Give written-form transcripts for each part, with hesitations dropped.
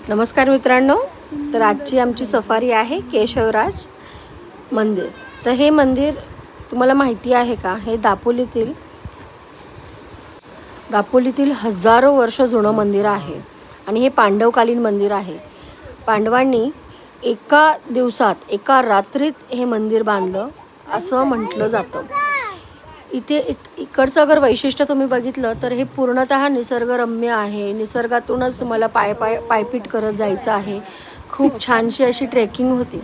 नमस्कार मित्रांनो, तर आजची आमची सफारी आहे केशवराज मंदिर. तर हे मंदिर तुम्हाला माहिती आहे का? हे दापोलीतील हजारो वर्ष जुनं मंदिर आहे आणि हे पांडवकालीन मंदिर आहे. पांडवांनी एका दिवसात एका रात्रीत हे मंदिर बांधलं असं म्हटलं जातं. इथे इकडचं अगर वैशिष्ट्य तुम्ही बघितलं तर हे पूर्णतः निसर्गरम्य आहे. निसर्गातूनच तुम्हाला पायपीट करत जायचं आहे. खूप छानशी अशी ट्रेकिंग होती.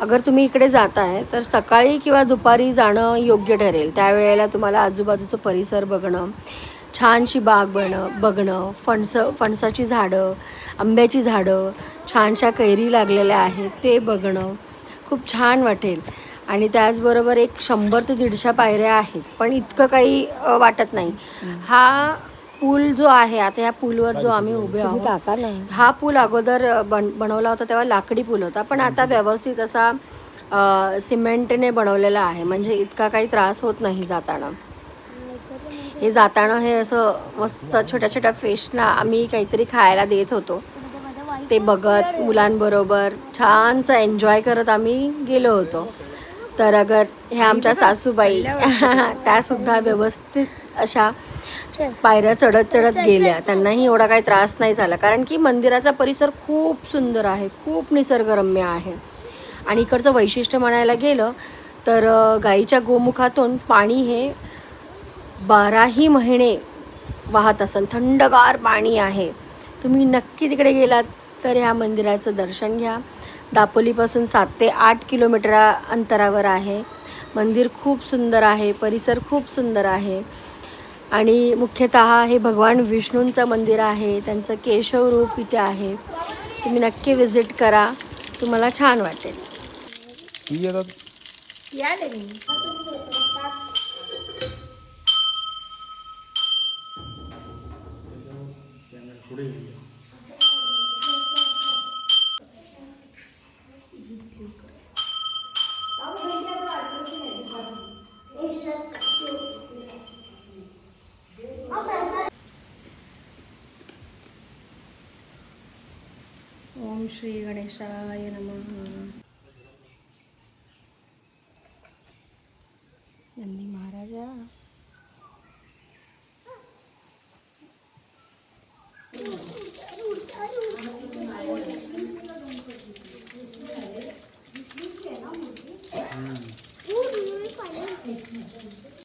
अगर तुम्ही इकडे जाताय तर सकाळी किंवा दुपारी जाणं योग्य ठरेल. त्यावेळेला तुम्हाला आजूबाजूचं परिसर बघणं, छानशी बाग बघणं, फणसाची झाडं, आंब्याची झाडं, छानशा कैरी लागलेल्या आहेत ते बघणं खूप छान वाटेल. आणि त्याचबरोबर एक 100 ते 150 पायऱ्या आहेत, पण इतकं काही वाटत नाही. हा पूल जो आहे, आता ह्या पूलवर जो आम्ही उभे आहोत, हा पूल अगोदर बनवला होता तेव्हा लाकडी पूल होता, पण आता व्यवस्थित असा सिमेंटने बनवलेला आहे. म्हणजे इतका काही त्रास होत नाही जाताना. हे असं मस्त छोट्या छोट्या फिशना आम्ही काहीतरी खायला देत होतो. ते बघत मुलांबरोबर छानसं एन्जॉय करत आम्ही गेलो होतो. तर अगर ह्या आमच्या सासूबाई त्यासुद्धा व्यवस्थित अशा पायऱ्या चढत गेल्या. त्यांनाही एवढा काही त्रास नाही झाला, कारण की मंदिराचा परिसर खूप सुंदर आहे, खूप निसर्गरम्य आहे. आणि इकडचं वैशिष्ट्य म्हणायला गेलं तर गाईच्या गोमुखातून पाणी हे 12ही महिने वाहत असेल. थंडगार पाणी आहे. तुम्ही नक्की तिकडे गेलात तर ह्या मंदिराचं दर्शन घ्या. दापोलीपासून 7 ते 8 किलोमीटर अंतरावर आहे. मंदिर खूप सुंदर आहे, परिसर खूप सुंदर आहे. आणि मुख्यतः हे भगवान विष्णूंचं मंदिर आहे. त्यांचं केशव रूप इथे आहे. तुम्ही नक्की व्हिजिट करा, तुम्हाला छान वाटेल. ओम श्री गणेशाय नमः.